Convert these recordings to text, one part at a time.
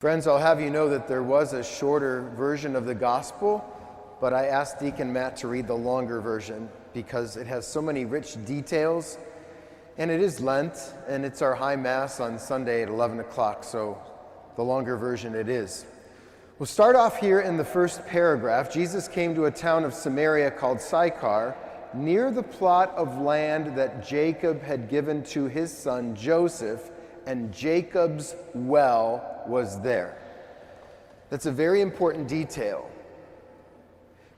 Friends, I'll have you know that there was a shorter version of the gospel, but I asked Deacon Matt to read the longer version because it has so many rich details, and it is Lent, and it's our high mass on Sunday at 11 o'clock, so the longer version it is. We'll start off here in the first paragraph. Jesus came to a town of Samaria called Sychar, near the plot of land that Jacob had given to his son Joseph, and Jacob's well was there. That's a very important detail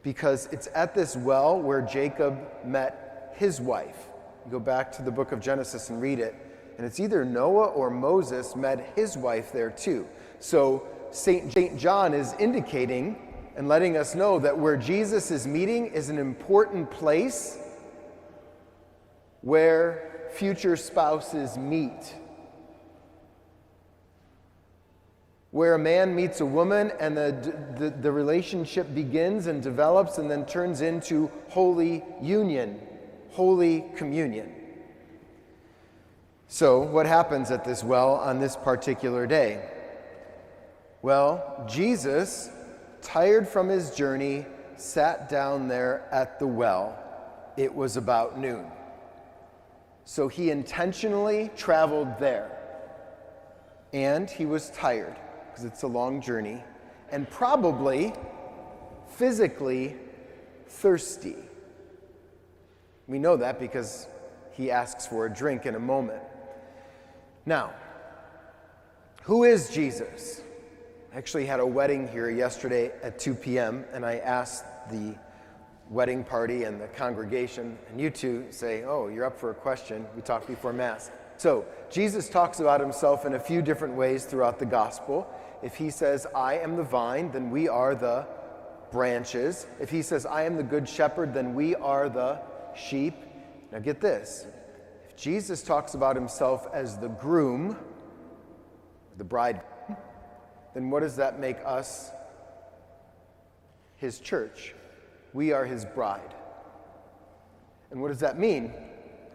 because it's at this well where Jacob met his wife. You go back to the book of Genesis and read it, and it's either Noah or Moses met his wife there too. So St. John is indicating and letting us know that where Jesus is meeting is an important place where future spouses meet. Where a man meets a woman and the relationship begins and develops and then turns into holy union, holy communion. So what happens at this well on this particular day? Well, Jesus, tired from his journey, sat down there at the well. It was about noon. So he intentionally traveled there. And he was tired, because it's a long journey, and probably physically thirsty. We know that because he asks for a drink in a moment. Now, who is Jesus? I actually had a wedding here yesterday at 2 p.m., and I asked the wedding party and the congregation, and you two say, oh, you're up for a question. We talked before Mass. So, Jesus talks about himself in a few different ways throughout the gospel. If he says, I am the vine, then we are the branches. If he says, I am the good shepherd, then we are the sheep. Now get this. If Jesus talks about himself as the groom, the bridegroom, then what does that make us? His church. We are his bride. And what does that mean?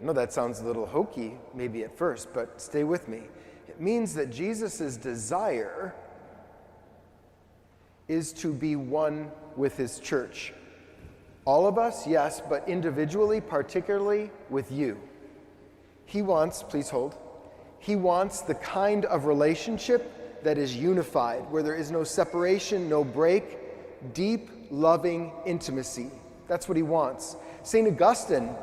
I know that sounds a little hokey, maybe at first, but stay with me. It means that Jesus' desire is to be one with his church. All of us, yes, but individually, particularly with you. He wants, please hold, he wants the kind of relationship that is unified, where there is no separation, no break, deep, loving intimacy. That's what he wants. St. Augustine,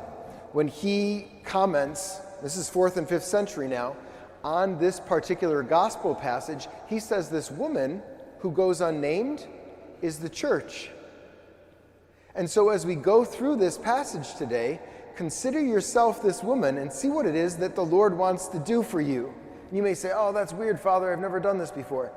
when he comments, this is 4th and 5th century now, on this particular gospel passage, he says this woman who goes unnamed is the church. And so as we go through this passage today, consider yourself this woman and see what it is that the Lord wants to do for you. You may say, oh, that's weird, Father, I've never done this before.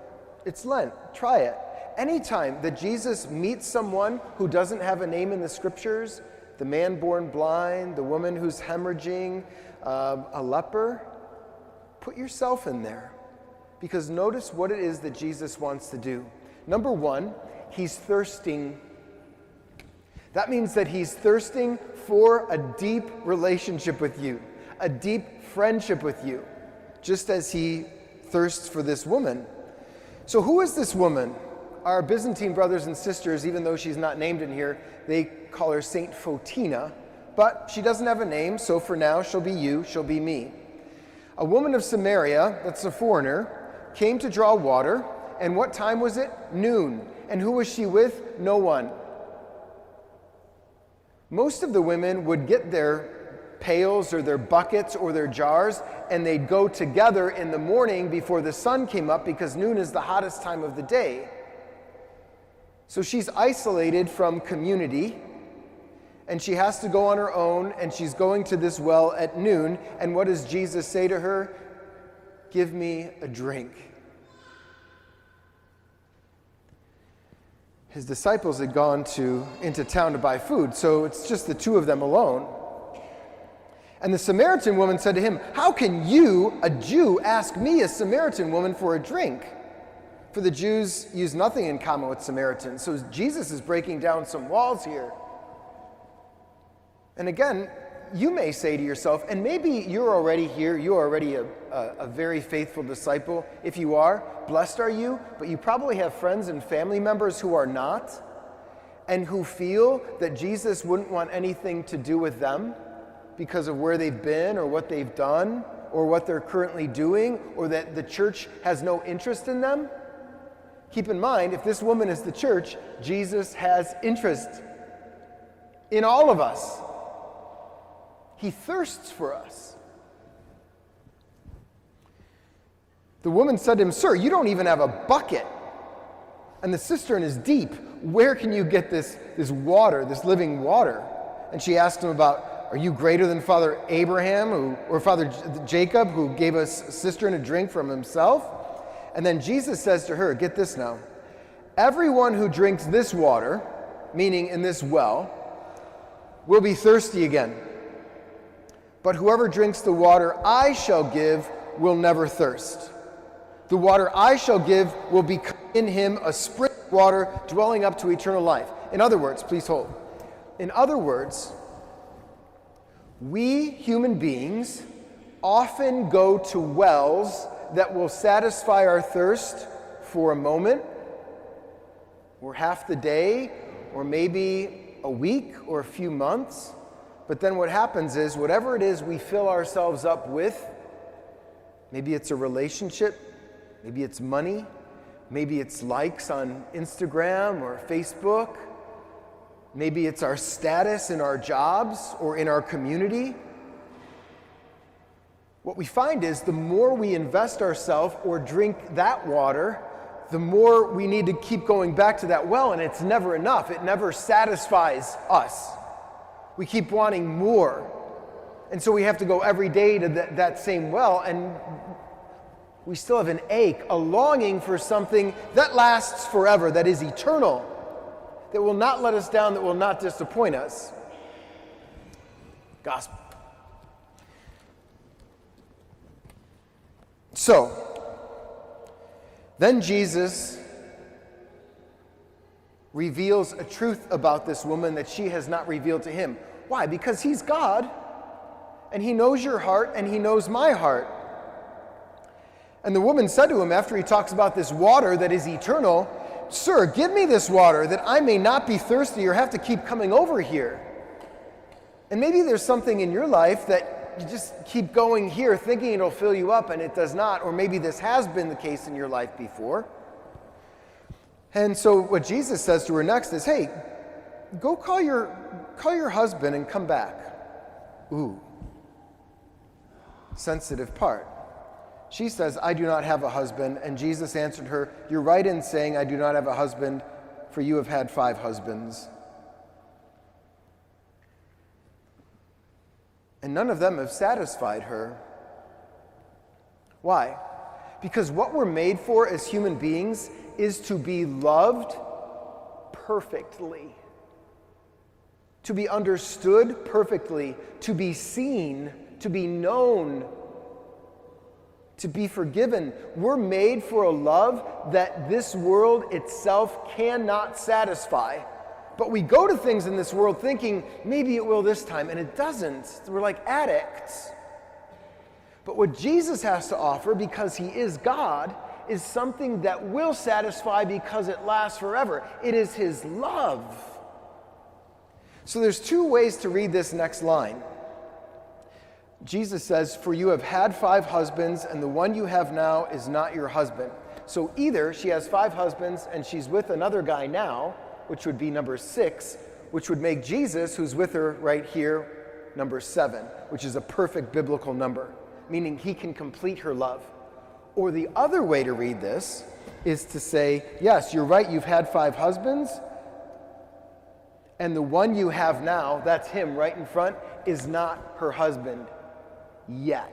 It's Lent, try it. Anytime that Jesus meets someone who doesn't have a name in the scriptures, the man born blind, the woman who's hemorrhaging, a leper, put yourself in there. Because notice what it is that Jesus wants to do. Number one, he's thirsting. That means that he's thirsting for a deep relationship with you, a deep friendship with you, just as he thirsts for this woman. So who is this woman? Our Byzantine brothers and sisters, even though she's not named in here, they call her Saint Fotina, but she doesn't have a name, so for now she'll be you, she'll be me. A woman of Samaria, that's a foreigner, came to draw water, and what time was it? Noon. And who was she with? No one. Most of the women would get their pails or their buckets or their jars, and they'd go together in the morning before the sun came up because noon is the hottest time of the day. So she's isolated from community, and she has to go on her own, and she's going to this well at noon, and what does Jesus say to her? Give me a drink. His disciples had gone into town to buy food, so it's just the two of them alone. And the Samaritan woman said to him, how can you, a Jew, ask me, a Samaritan woman, for a drink? For the Jews use nothing in common with Samaritans. So Jesus is breaking down some walls here. And again, you may say to yourself, and maybe you're already here, you're already a very faithful disciple. If you are, blessed are you, but you probably have friends and family members who are not, and who feel that Jesus wouldn't want anything to do with them because of where they've been or what they've done or what they're currently doing, or that the church has no interest in them. Keep in mind, if this woman is the church, Jesus has interest in all of us. He thirsts for us. The woman said to him, "Sir, you don't even have a bucket, and the cistern is deep. Where can you get this water, this living water?" And she asked him about, "Are you greater than Father Abraham or Father Jacob, who gave us a cistern to drink from himself?" And then Jesus says to her, get this now, "Everyone who drinks this water," meaning in this well, "will be thirsty again. But whoever drinks the water I shall give will never thirst. The water I shall give will become in him a spring of water dwelling up to eternal life." In other words, please hold. In other words, we human beings often go to wells that will satisfy our thirst for a moment, or half the day, or maybe a week or a few months. But then what happens is, whatever it is we fill ourselves up with, maybe it's a relationship, maybe it's money, maybe it's likes on Instagram or Facebook, maybe it's our status in our jobs or in our community. What we find is the more we invest ourselves or drink that water, the more we need to keep going back to that well, and it's never enough. It never satisfies us. We keep wanting more. And so we have to go every day to that same well, and we still have an ache, a longing for something that lasts forever, that is eternal, that will not let us down, that will not disappoint us. Gospel. So, then Jesus reveals a truth about this woman that she has not revealed to him. Why? Because he's God, and he knows your heart, and he knows my heart. And the woman said to him, after he talks about this water that is eternal, "Sir, give me this water that I may not be thirsty or have to keep coming over here." And maybe there's something in your life that you just keep going here thinking it'll fill you up, and it does not. Or maybe this has been the case in your life before. And so what Jesus says to her next is, "Hey, go call your husband and come back." Ooh. Sensitive part. She says, "I do not have a husband." And Jesus answered her, "You're right in saying I do not have a husband, for you have had 5 husbands. And none of them have satisfied her." Why? Because what we're made for as human beings is to be loved perfectly, to be understood perfectly, to be seen, to be known, to be forgiven. We're made for a love that this world itself cannot satisfy. But we go to things in this world thinking, maybe it will this time, and it doesn't. We're like addicts. But what Jesus has to offer, because he is God, is something that will satisfy because it lasts forever. It is his love. So there's 2 ways to read this next line. Jesus says, "For you have had 5 husbands, and the one you have now is not your husband." So either she has 5 husbands and she's with another guy now, which would be number 6, which would make Jesus, who's with her right here, number 7, which is a perfect biblical number, meaning he can complete her love. Or the other way to read this is to say, yes, you're right, you've had 5 husbands, and the one you have now, that's him right in front, is not her husband yet.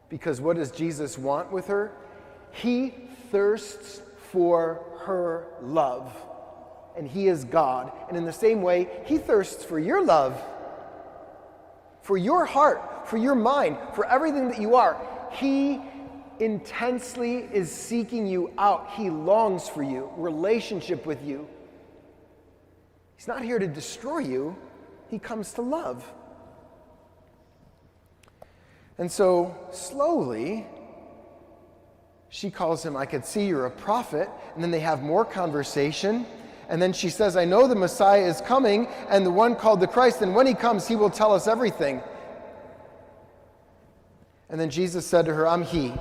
Because what does Jesus want with her? He thirsts for her love. And he is God. And in the same way, he thirsts for your love, for your heart, for your mind, for everything that you are. He intensely is seeking you out. He longs for you, relationship with you. He's not here to destroy you. He comes to love. And so slowly, she calls him, I could see you're a prophet. And then they have more conversation. And then she says, I know the Messiah is coming, and the one called the Christ, and when he comes, he will tell us everything. And then Jesus said to her, I'm he,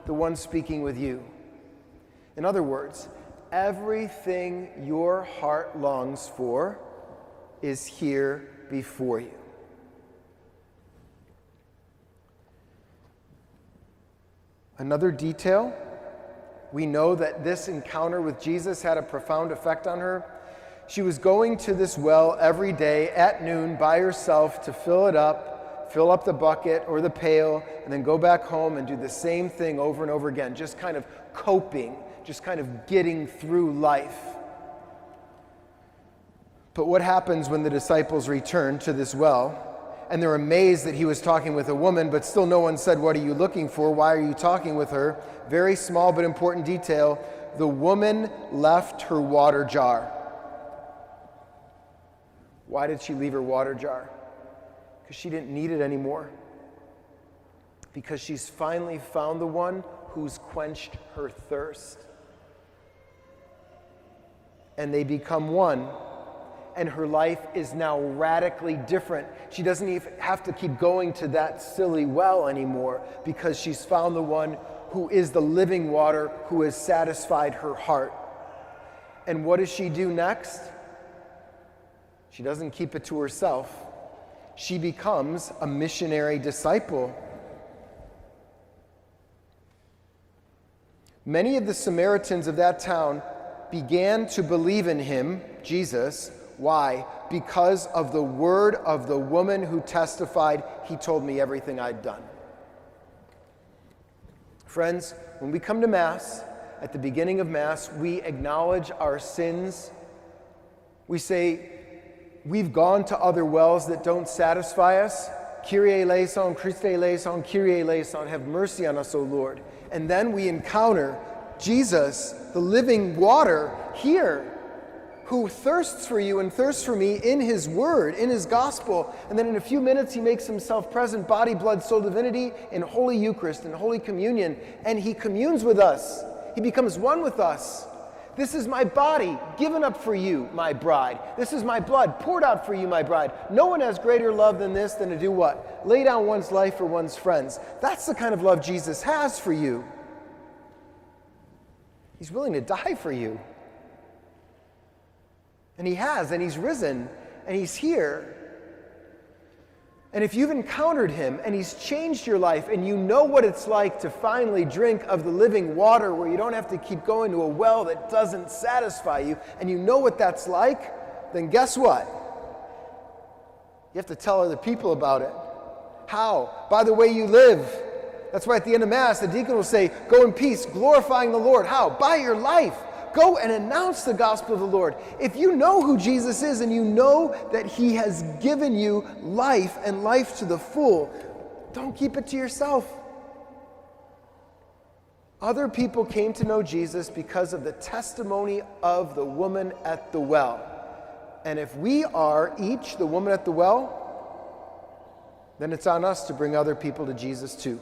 the one speaking with you. In other words, everything your heart longs for is here before you. Another detail, we know that this encounter with Jesus had a profound effect on her. She was going to this well every day at noon by herself to fill up the bucket or the pail, and then go back home and do the same thing over and over again, just kind of coping, just kind of getting through life. But what happens when the disciples return to this well, and they're amazed that he was talking with a woman, but still no one said, what are you looking for? Why are you talking with her? Very small but important detail. The woman left her water jar. Why did she leave her water jar? Because she didn't need it anymore. Because she's finally found the one who's quenched her thirst. And they become one. And her life is now radically different. She doesn't even have to keep going to that silly well anymore, because she's found the one who is the living water, who has satisfied her heart. And what does she do next? She doesn't keep it to herself. She becomes a missionary disciple. Many of the Samaritans of that town began to believe in him, Jesus. Why? Because of the word of the woman who testified, he told me everything I'd done. Friends, when we come to Mass, at the beginning of Mass, we acknowledge our sins. We say, we've gone to other wells that don't satisfy us. Kyrie eleison, Christe eleison, Kyrie eleison, have mercy on us, O Lord. And then we encounter Jesus, the living water, here, who thirsts for you and thirsts for me in his word, in his gospel. And then in a few minutes, he makes himself present, body, blood, soul, divinity, in Holy Eucharist and Holy Communion. And he communes with us. He becomes one with us. This is my body given up for you, my bride. This is my blood poured out for you, my bride. No one has greater love than this, than to do what? Lay down one's life for one's friends. That's the kind of love Jesus has for you. He's willing to die for you. And he has, and he's risen, and he's here. And if you've encountered him, and he's changed your life, and you know what it's like to finally drink of the living water where you don't have to keep going to a well that doesn't satisfy you, and you know what that's like, then guess what? You have to tell other people about it. How? By the way you live. That's why at the end of Mass, the deacon will say, go in peace, glorifying the Lord. How? By your life. Go and announce the gospel of the Lord. If you know who Jesus is and you know that he has given you life and life to the full, don't keep it to yourself. Other people came to know Jesus because of the testimony of the woman at the well. And if we are each the woman at the well, then it's on us to bring other people to Jesus too.